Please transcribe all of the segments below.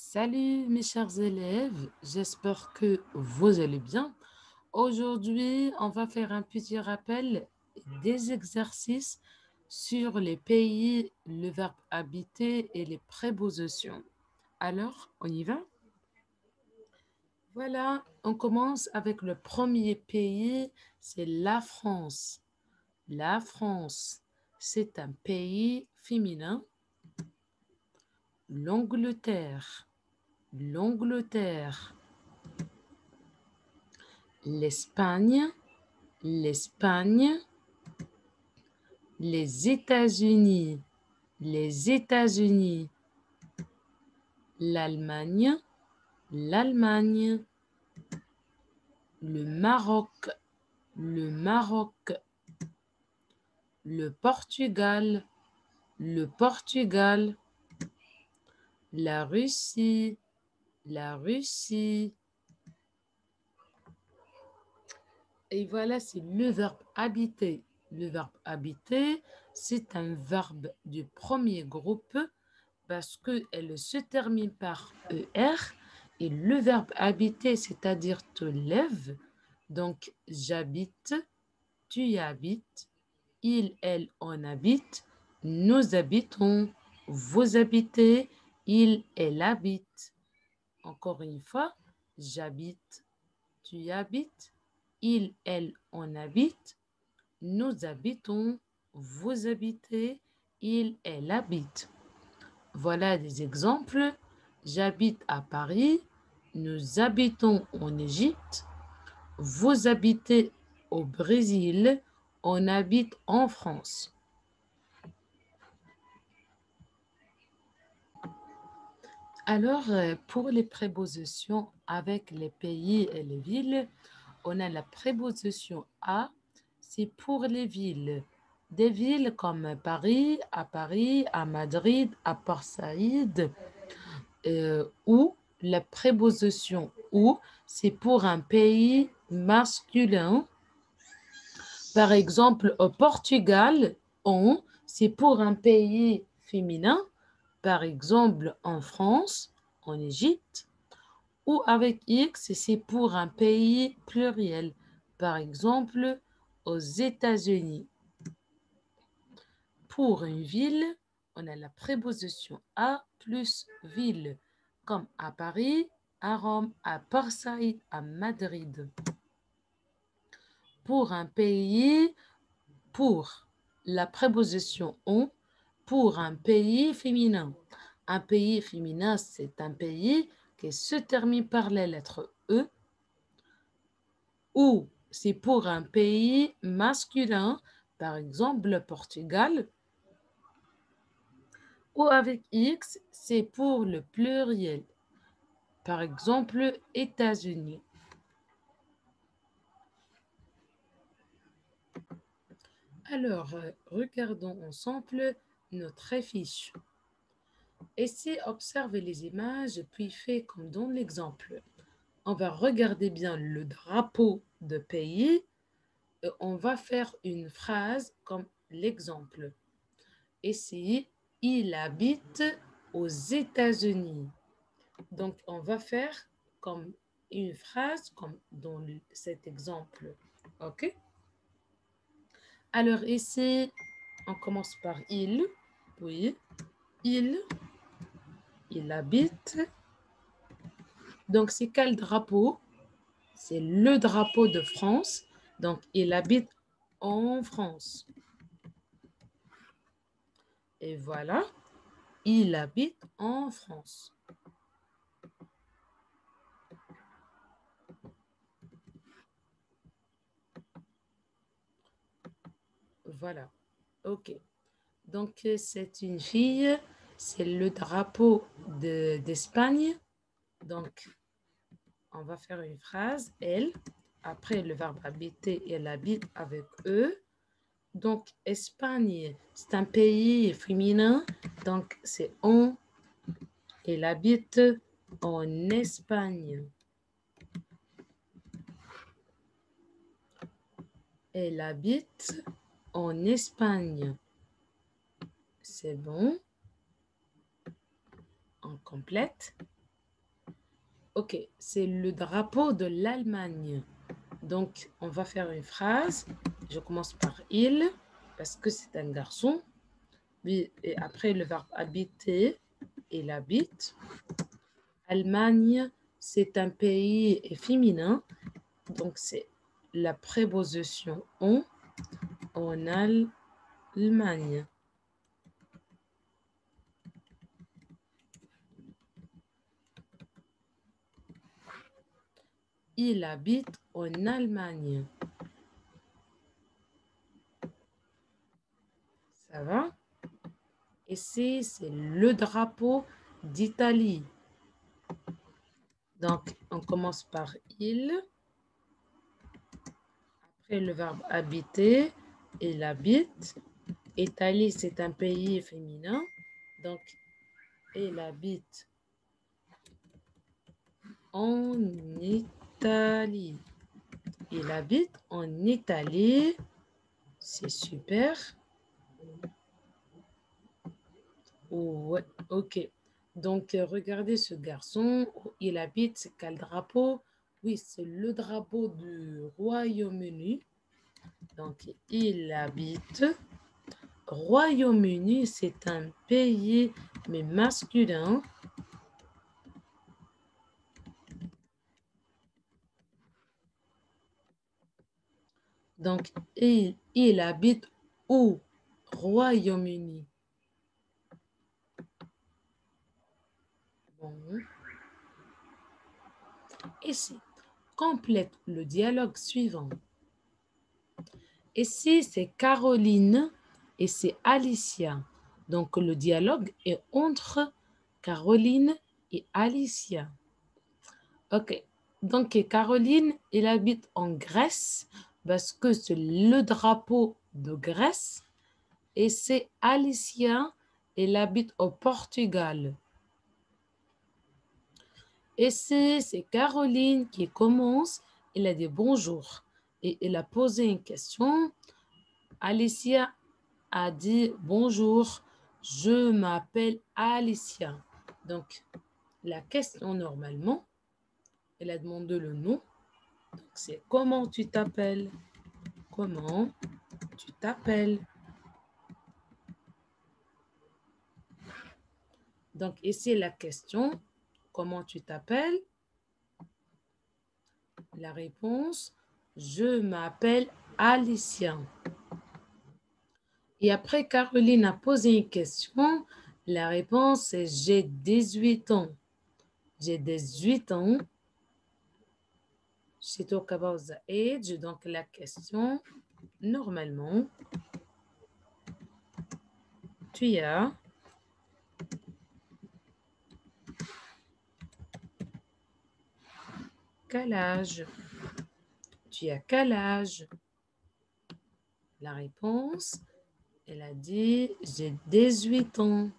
Salut mes chers élèves, j'espère que vous allez bien. Aujourd'hui, on va faire un petit rappel des exercices sur les pays, le verbe habiter et les prépositions. Alors, on y va? Voilà, on commence avec le premier pays, c'est la France. La France, c'est un pays féminin. L'Angleterre, l'Angleterre. L'Espagne, l'Espagne, les États-Unis, les États-Unis, l'Allemagne, l'Allemagne, le Maroc, le Maroc, le Portugal, le Portugal, la Russie, la Russie. Et voilà, c'est le verbe habiter. Le verbe habiter, c'est un verbe du premier groupe parce qu'elle se termine par ER et le verbe habiter, c'est-à-dire te lève. Donc, j'habite, tu y habites, il, elle, on habite, nous habitons, vous habitez, il, elle habite. Encore une fois, j'habite, tu y habites, il, elle, on habite, nous habitons, vous habitez, il, elle habite. Voilà des exemples. J'habite à Paris. Nous habitons en Égypte. Vous habitez au Brésil. On habite en France. Alors, pour les prépositions avec les pays et les villes, on a la préposition à, c'est pour les villes. Des villes comme Paris, à Madrid, à Port Saïd, ou la préposition ou, c'est pour un pays masculin. Par exemple, au Portugal, on, c'est pour un pays féminin. Par exemple, en France, en Égypte. Ou avec X, c'est pour un pays pluriel. Par exemple, aux États-Unis. Pour une ville, on a la préposition à plus ville, comme à Paris, à Rome, à Port Saïd, à Madrid. Pour un pays, pour la préposition on, pour un pays féminin. Un pays féminin, c'est un pays qui se termine par la lettre E, ou c'est pour un pays masculin, par exemple le Portugal, ou avec X, c'est pour le pluriel. Par exemple, États-Unis. Alors, regardons ensemble notre affiche. Essayez d'observer les images, puis faites comme dans l'exemple. On va regarder bien le drapeau de pays et on va faire une phrase comme l'exemple. Essayez, il habite aux États-Unis. Donc, on va faire comme une phrase comme dans cet exemple. OK? Alors ici, on commence par il. Oui, il habite. Donc, c'est quel drapeau? C'est le drapeau de France. Donc, il habite en France. Et voilà, il habite en France. Voilà. OK. Donc, c'est une fille. C'est le drapeau d'Espagne. Donc, on va faire une phrase. Elle. Après, le verbe habiter, elle habite avec eux. Donc, Espagne, c'est un pays féminin. Donc, c'est on. Elle habite en Espagne. Elle habite en Espagne. C'est bon. On complète. Ok, c'est le drapeau de l'Allemagne. Donc, on va faire une phrase. Je commence par il, parce que c'est un garçon. Et après, le verbe habiter, il habite. Allemagne, c'est un pays féminin. Donc, c'est la préposition en Allemagne. Il habite en Allemagne. Ça va? Ici, c'est le drapeau d'Italie. Donc, on commence par il. Après le verbe habiter, il habite. Italie, c'est un pays féminin. Donc, il habite en Italie. Il habite en Italie. C'est super. Ouais, ok. Donc, regardez ce garçon. Il habite, c'est quel drapeau? Oui, c'est le drapeau du Royaume-Uni. Donc, il habite. Royaume-Uni, c'est un pays, mais masculin. Donc, il habite où? Royaume-Uni. Bon. Ici, complète le dialogue suivant. Ici, c'est Caroline et c'est Alicia. Donc, le dialogue est entre Caroline et Alicia. Ok. Donc, Caroline, elle habite en Grèce parce que c'est le drapeau de Grèce. Et c'est Alicia, elle habite au Portugal. Et c'est Caroline qui commence. Elle a dit bonjour. Et elle a posé une question. Alicia a dit bonjour, je m'appelle Alicia. Donc, la question normalement, elle a demandé le nom. Donc, c'est comment tu t'appelles? Comment tu t'appelles? Donc, ici, la question, comment tu t'appelles? La réponse, je m'appelle Alicia. Et après, Caroline a posé une question. La réponse est j'ai 18 ans. J'ai 18 ans. She talk about the age. Donc, la question, normalement, tu as quel âge? Tu as quel âge? La réponse, elle a dit j'ai 18 ans.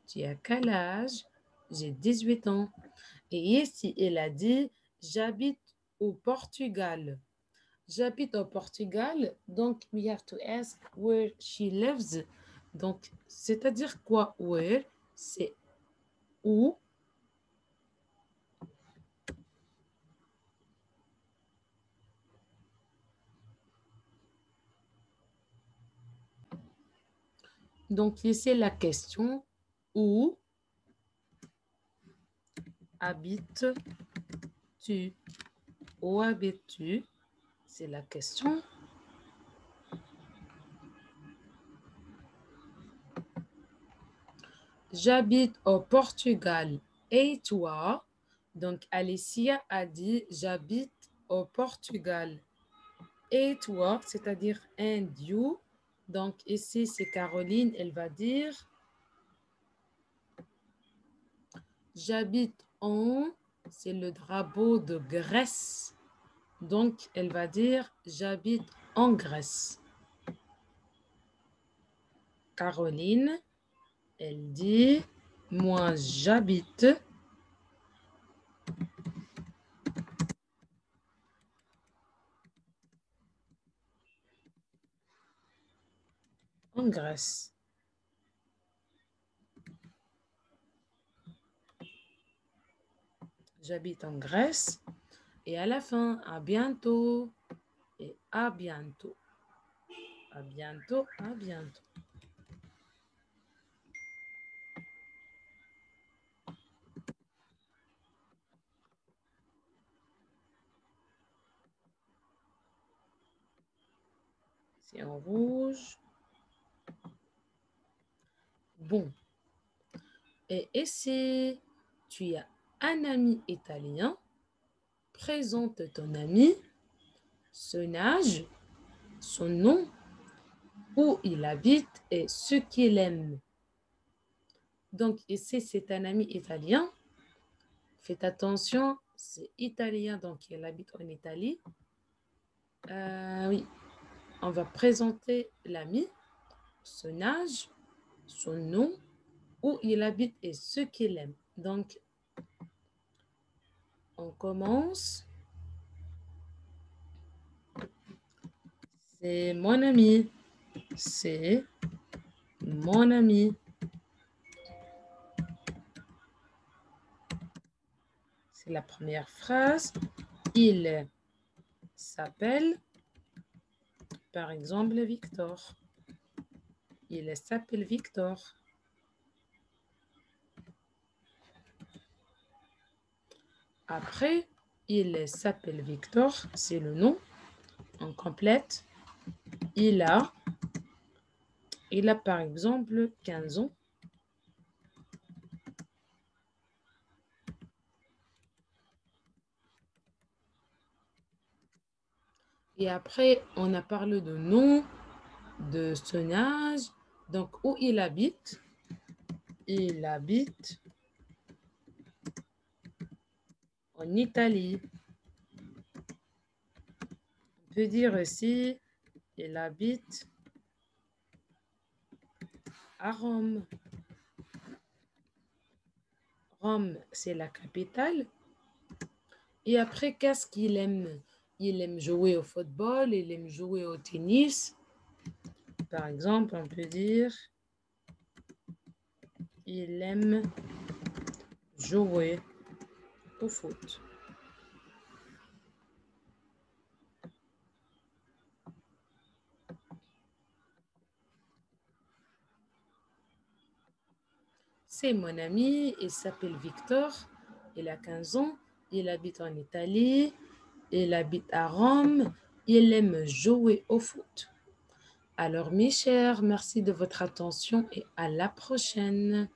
Tu as quel âge? J'ai 18 ans. Et ici, elle a dit j'habite au Portugal. J'habite au Portugal, donc we have to ask where she lives. Donc, c'est-à-dire quoi, where? C'est où? Donc, ici, la question, où habites-tu? Où habites-tu? C'est la question. J'habite au Portugal. Et toi? Donc, Alicia a dit, j'habite au Portugal. Et toi, c'est-à-dire and you. Donc, ici, c'est Caroline, elle va dire, j'habite en, c'est le drapeau de Grèce. Donc, elle va dire, j'habite en Grèce. Caroline, elle dit, moi, j'habite en Grèce. j'habite en Grèce. Et à la fin, à bientôt et à bientôt. À bientôt, à bientôt. C'est en rouge. Bon. Et si tu as un ami italien, présente ton ami, son âge, son nom, où il habite et ce qu'il aime. Donc ici, c'est un ami italien. Faites attention, c'est italien, donc il habite en Italie. Oui, on va présenter l'ami, son âge, son nom, où il habite et ce qu'il aime. Donc, on commence. C'est mon ami. C'est mon ami. C'est la première phrase. Il s'appelle, par exemple, Victor. Il s'appelle Victor. Après, il s'appelle Victor, c'est le nom. On complète. Il a par exemple 15 ans. Et après, on a parlé de nom, de son âge, donc où il habite. Il habite en Italie. On peut dire aussi, il habite à Rome. Rome, c'est la capitale. Et après, qu'est-ce qu'il aime? Il aime jouer au football, il aime jouer au tennis. Par exemple, on peut dire, il aime jouer au foot. C'est mon ami, il s'appelle Victor, il a 15 ans, il habite en Italie, il habite à Rome, il aime jouer au foot. Alors mes chers, merci de votre attention et à la prochaine.